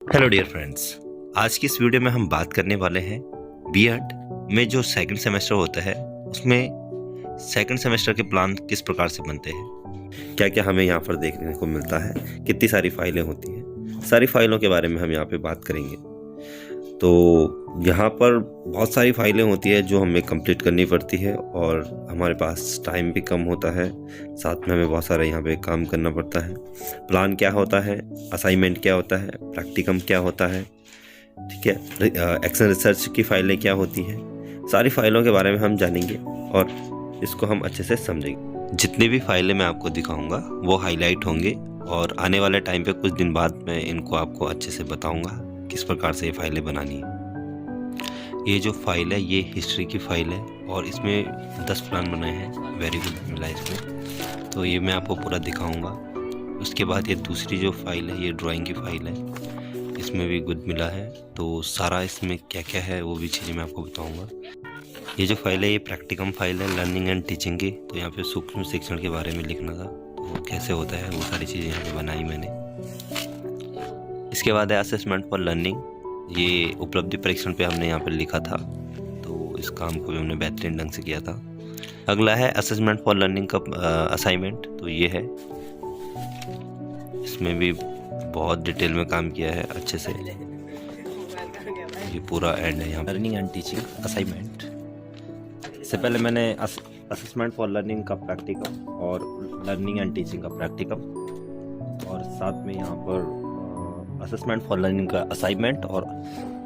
Hello dear friends, आज की इस वीडियो में हम बात करने वाले हैं बीएड में जो सेकंड सेमेस्टर होता है उसमें सेकंड सेमेस्टर के प्लान किस प्रकार से बनते हैं, क्या क्या हमें यहाँ पर देखने को मिलता है, कितनी सारी फाइलें होती हैं, सारी फाइलों के बारे में हम यहाँ पे बात करेंगे। तो यहाँ पर बहुत सारी फाइलें होती है जो हमें कंप्लीट करनी पड़ती है और हमारे पास टाइम भी कम होता है, साथ में हमें बहुत सारा यहाँ पे काम करना पड़ता है। प्लान क्या होता है, असाइनमेंट क्या होता है, प्रैक्टिकम क्या होता है, ठीक है, एक्शन रिसर्च की फाइलें क्या होती हैं, सारी फाइलों के बारे में हम जानेंगे और इसको हम अच्छे से समझेंगे। जितनी भी फाइलें मैं आपको दिखाऊंगा वो हाईलाइट होंगे और आने वाले टाइम पे कुछ दिन बाद मैं इनको आपको अच्छे से बताऊंगा किस प्रकार से ये फाइलें बनानी है। ये जो फाइल है ये हिस्ट्री की फाइल है और इसमें 10 प्लान बनाए हैं, वेरी गुड मिला इसमें, तो ये मैं आपको पूरा दिखाऊंगा। उसके बाद ये दूसरी जो फाइल है ये ड्राइंग की फाइल है, इसमें भी गुड मिला है। तो सारा इसमें क्या क्या है वो भी चीज़ें मैं आपको बताऊंगा। ये जो फाइल है ये प्रैक्टिकम फाइल है लर्निंग एंड टीचिंग की, तो यहाँ पे सूक्ष्म शिक्षण के बारे में लिखना था, तो कैसे होता है वो सारी चीज़ें यहाँ पे बनाई मैंने। इसके बाद है असेसमेंट फॉर लर्निंग, ये उपलब्धि परीक्षण पे हमने यहाँ पर लिखा था, तो इस काम को भी हमने बेहतरीन ढंग से किया था। अगला है असेसमेंट फॉर लर्निंग का असाइनमेंट, तो ये है, इसमें भी बहुत डिटेल में काम किया है अच्छे से, ये पूरा एंड है यहाँ। लर्निंग एंड टीचिंग असाइनमेंट, इससे पहले मैंने असेसमेंट फॉर लर्निंग का प्रैक्टिकम और लर्निंग एंड टीचिंग का प्रैक्टिकम और साथ में यहाँ पर असेसमेंट फॉर लर्निंग का असाइनमेंट और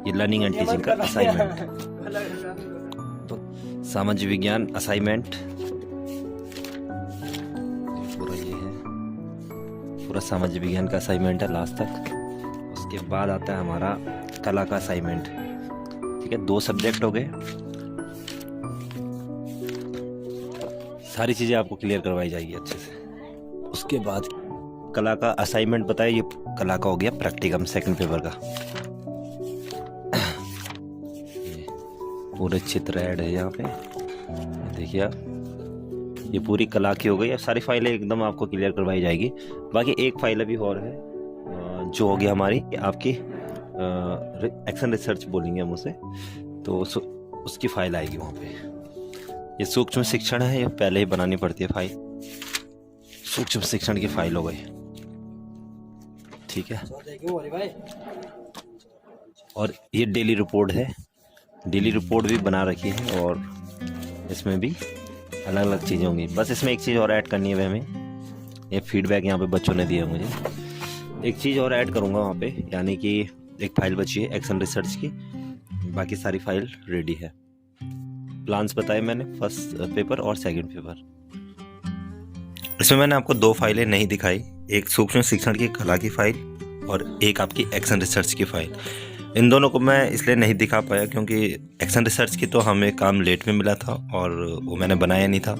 ये लर्निंग एंड टीचिंग का असाइनमेंट। तो सामाजिक विज्ञान असाइनमेंट पूरा ये है, पूरा सामाजिक विज्ञान का असाइनमेंट है लास्ट तक। उसके बाद आता है हमारा कला का असाइनमेंट, ठीक है, 2 सब्जेक्ट हो गए। सारी चीज़ें आपको क्लियर करवाई जाएगी अच्छे से। उसके बाद कला का असाइनमेंट बताया, ये कला का हो गया प्रैक्टिकम सेकंड पेपर का। पूरे चित्र ऐड है यहाँ पे, देखिए आप, ये पूरी कला की हो गई। अब सारी फाइलें एकदम आपको क्लियर करवाई जाएगी। बाकी एक फाइल अभी और है जो होगी हमारी आपकी एक्शन रिसर्च बोलेंगे हम उसे, तो उसकी फाइल आएगी वहाँ पे। ये सूक्ष्म शिक्षण है, ये पहले ही बनानी पड़ती है फाइल, सूक्ष्म शिक्षण की फाइल हो गई, ठीक है। और ये डेली रिपोर्ट है, डेली रिपोर्ट भी बना रखी है और इसमें भी अलग अलग चीज़ें होंगी। बस इसमें एक चीज़ और ऐड करनी है हमें, ये फीडबैक यहाँ पे बच्चों ने दिया मुझे, एक चीज़ और ऐड करूँगा वहाँ पे, यानी कि एक फाइल बची है एक्शन रिसर्च की, बाकी सारी फाइल रेडी है। प्लान्स बताए मैंने, फर्स्ट पेपर और सेकंड पेपर। इसमें मैंने आपको 2 फाइलें नहीं दिखाई, एक सूक्ष्म शिक्षण की कला की फाइल और एक आपकी एक्शन रिसर्च की फाइल। इन दोनों को मैं इसलिए नहीं दिखा पाया क्योंकि एक्शन रिसर्च की तो हमें काम लेट में मिला था और वो मैंने बनाया नहीं था।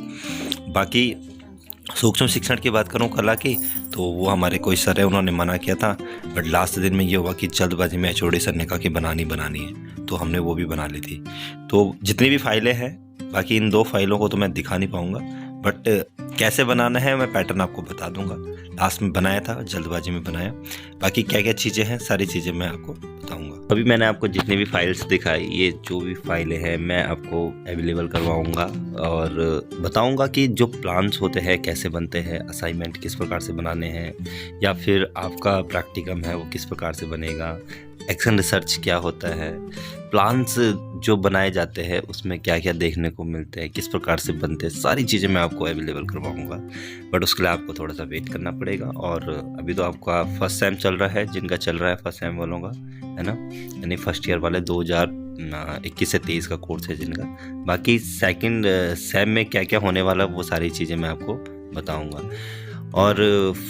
बाकी सूक्ष्म शिक्षण की बात करूं कला की, तो वो हमारे कोई सर है, उन्होंने मना किया था, बट लास्ट दिन में ये हुआ कि जल्दबाजी में एचओडी सर ने कहा कि बनानी है, तो हमने वो भी बना ली थी। तो जितनी भी फाइलें हैं, बाकी इन 2 फाइलों को तो मैं दिखा नहीं पाऊँगा, बट कैसे बनाना है मैं पैटर्न आपको बता दूंगा। लास्ट में बनाया था, जल्दबाजी में बनाया, बाकी क्या क्या चीज़ें हैं सारी चीज़ें मैं आपको बताऊंगा। अभी मैंने आपको जितनी भी फाइल्स दिखाई, ये जो भी फाइलें हैं मैं आपको अवेलेबल करवाऊंगा और बताऊंगा कि जो प्लान्स होते हैं कैसे बनते हैं, असाइनमेंट किस प्रकार से बनाने हैं, या फिर आपका प्रैक्टिकम है वो किस प्रकार से बनेगा, एक्शन रिसर्च क्या होता है, प्लान्स जो बनाए जाते हैं उसमें क्या क्या देखने को मिलते हैं, किस प्रकार से बनते हैं, सारी चीज़ें मैं आपको अवेलेबल करवाऊंगा। बट उसके लिए आपको थोड़ा सा वेट करना पड़ेगा। और अभी तो आपका फर्स्ट सेम चल रहा है, जिनका चल रहा है फर्स्ट सेम वालों का, है ना, यानी फर्स्ट ईयर वाले 2021 से 23 का कोर्स है जिनका। बाकी सेकंड सेम में क्या क्या होने वाला वो सारी चीज़ें मैं आपको बताऊँगा और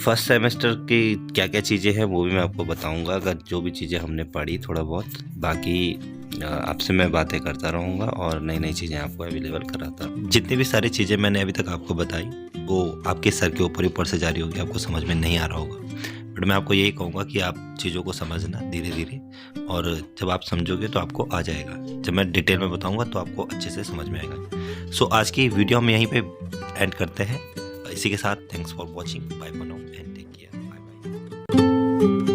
फर्स्ट सेमेस्टर की क्या क्या चीज़ें हैं वो भी मैं आपको बताऊंगा, अगर जो भी चीज़ें हमने पढ़ी थोड़ा बहुत। बाकी आपसे मैं बातें करता रहूँगा और नई नई चीज़ें आपको अवेलेबल कराता रहूँगा। जितनी भी सारी चीज़ें मैंने अभी तक आपको बताई वो आपके सर के ऊपर से जारी होगी, आपको समझ में नहीं आ रहा होगा, बट मैं आपको यही कहूँगा कि आप चीज़ों को समझना धीरे धीरे, और जब आप समझोगे तो आपको आ जाएगा। जब मैं डिटेल में बताऊँगा तो आपको अच्छे से समझ में आएगा। सो आज की वीडियो हम यहीं पर एंड करते हैं। इसी के साथ thanks for watching, bye for now and take care, bye bye.